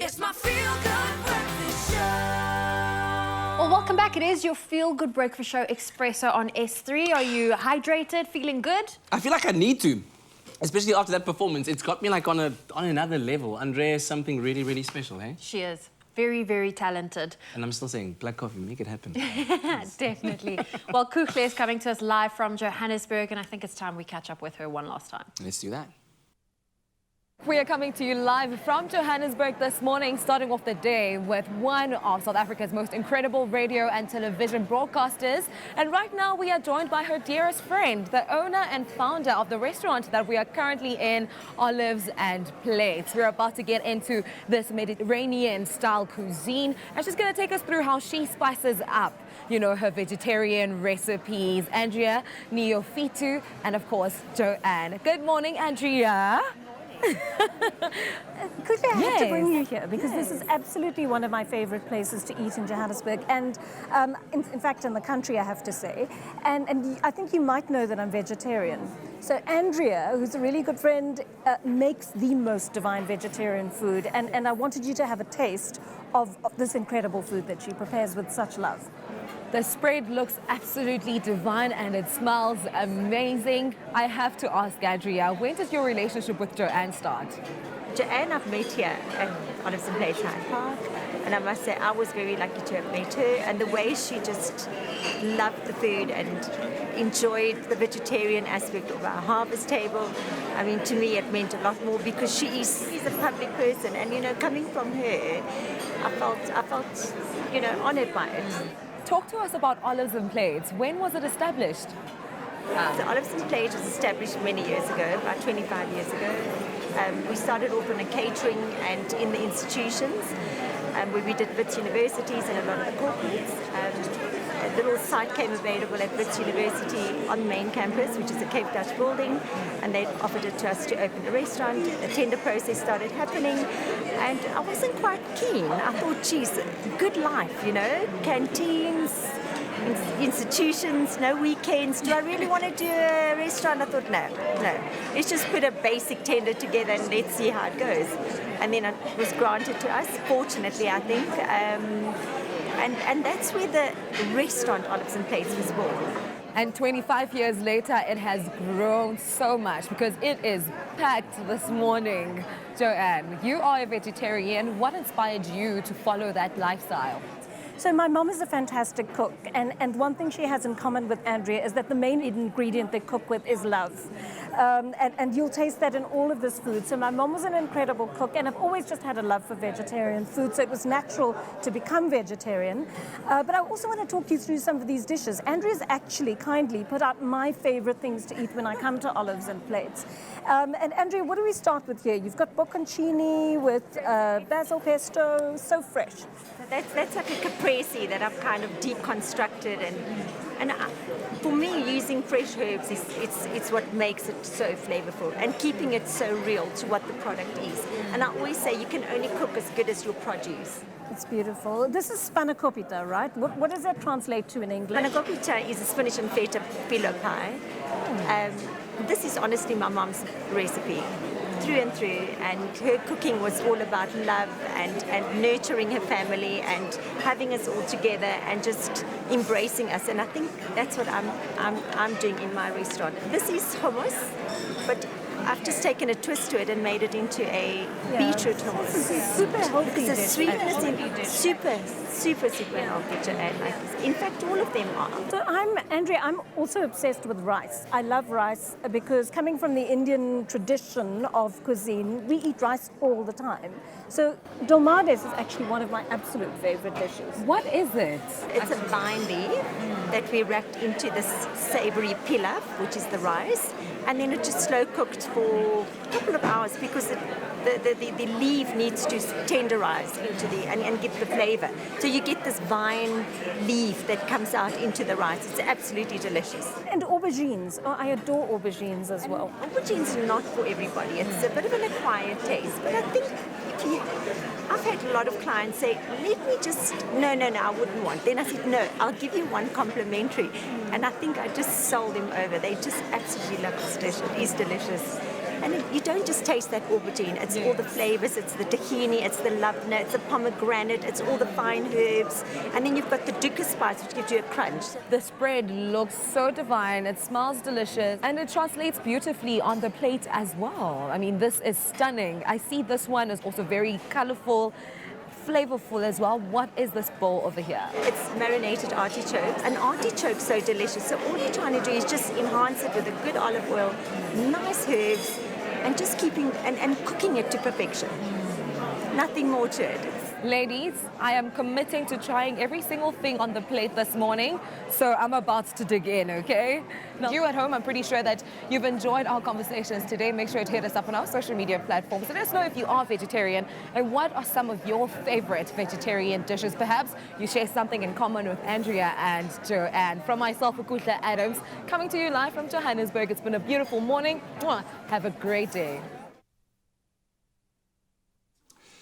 It's my feel-good breakfast show. Well, welcome back. It is your feel-good breakfast show, Expresso on S3. Are you hydrated, feeling good? I feel like I need to, especially after that performance. It's got me like on another level. Andrea is something really, really special, eh? She is. Very, very talented. And I'm still saying, black coffee, make it happen. Definitely. Well, Kuchle is coming to us live from Johannesburg, and I think it's time we catch up with her one last time. Let's do that. We are coming to you live from Johannesburg this morning, starting off the day with one of South Africa's most incredible radio and television broadcasters. And right now we are joined by her dearest friend, the owner and founder of the restaurant that we are currently in, Olives and Plates. We're about to get into this Mediterranean style cuisine, and she's going to take us through how she spices up, you know, her vegetarian recipes. Andrea, Neofitu, and of course, Joanne. Good morning, Andrea. Quickly, I have to bring you here because this is absolutely one of my favorite places to eat in Johannesburg, and in fact in the country, I have to say. And I think you might know that I'm vegetarian. So Andrea, who's a really good friend, makes the most divine vegetarian food, and I wanted you to have a taste of this incredible food that she prepares with such love. The spread looks absolutely divine and it smells amazing. I have to ask Andrea, when did your relationship with Joanne start? Joanne, I've met here at Olives and Plates Hyde Park, and I must say I was very lucky to have met her, and the way she just loved the food and enjoyed the vegetarian aspect of our harvest table. I mean, to me it meant a lot more because she's a public person, and you know, coming from her, I felt you know, honored by it. Talk to us about Olives and Plates. When was it established? So Olives and Plates was established many years ago, about 25 years ago. We started off in a catering and in the institutions, where we did Wits universities and a lot of the corporates. A little site came available at Wits University on the main campus, which is a Cape Dutch building, and they offered it to us to open a restaurant. A tender process started happening, and I wasn't quite keen. I thought, geez, good life, you know, canteens, institutions, no weekends. Do I really want to do a restaurant? I thought, no. Let's just put a basic tender together and let's see how it goes. And then it was granted to us, fortunately, I think. And that's where the restaurant Olives and Plates was born. And 25 years later, it has grown so much because it is packed this morning. Joanne, you are a vegetarian. What inspired you to follow that lifestyle? So my mom is a fantastic cook, and one thing she has in common with Andrea is that the main ingredient they cook with is love. And you'll taste that in all of this food. So my mom was an incredible cook, and I've always just had a love for vegetarian food, so it was natural to become vegetarian. But I also want to talk you through some of these dishes. Andrea's actually kindly put out my favorite things to eat when I come to Olives and Plates. And Andrea, what do we start with here? You've got bocconcini with basil pesto, so fresh. That's like a caprese that I've kind of deconstructed, and for me, using fresh herbs it's what makes it so flavorful and keeping it so real to what the product is. And I always say you can only cook as good as your produce. It's beautiful. This is spanakopita, right? What does that translate to in English? Spanakopita is a spinach and feta pillow pie. This is honestly my mom's recipe, through and through, and her cooking was all about love and nurturing her family and having us all together and just embracing us. And I think that's what I'm doing in my restaurant. This is hummus, but I've just taken a twist to it and made it into a beetroot hummus. This is super healthy. Because the sweetness in super healthy, and in fact all of them are. So Andrea, I'm also obsessed with rice. I love rice because coming from the Indian tradition of cuisine, we eat rice all the time. So dolmades is actually one of my absolute favorite dishes. What is it? It's a vine leaf that we wrapped into this savory pilaf, which is the rice, and then it just slow cooked for a couple of hours because the leaf needs to tenderize into and get the flavor. So you get this vine leaf that comes out into the rice. It's absolutely delicious. And aubergines. Oh, I adore aubergines as well. Aubergines are not for everybody. It's a bit of an acquired taste, but I think I've had a lot of clients say, let me just, no, I wouldn't want. Then I said, no, I'll give you one complimentary. And I think I just sold them over. They just absolutely love this dish. It is delicious. And you don't just taste that aubergine, it's all the flavors, it's the tahini, it's the labna, it's the pomegranate, it's all the fine herbs. And then you've got the dukkha spice, which gives you a crunch. The spread looks so divine, it smells delicious, and it translates beautifully on the plate as well. I mean, this is stunning. I see this one is also very colorful, flavorful as well. What is this bowl over here? It's marinated artichokes. An artichoke's so delicious, so all you're trying to do is just enhance it with a good olive oil, nice herbs, and just keeping and cooking it to perfection. Nothing more to it. Ladies, I am committing to trying every single thing on the plate this morning, so I'm about to dig in, okay? Now, you at home, I'm pretty sure that you've enjoyed our conversations today. Make sure to hit us up on our social media platforms. Let us know if you are vegetarian and what are some of your favorite vegetarian dishes. Perhaps you share something in common with Andrea and Joanne. From myself, Ukutla Adams, coming to you live from Johannesburg. It's been a beautiful morning. Mwah. Have a great day.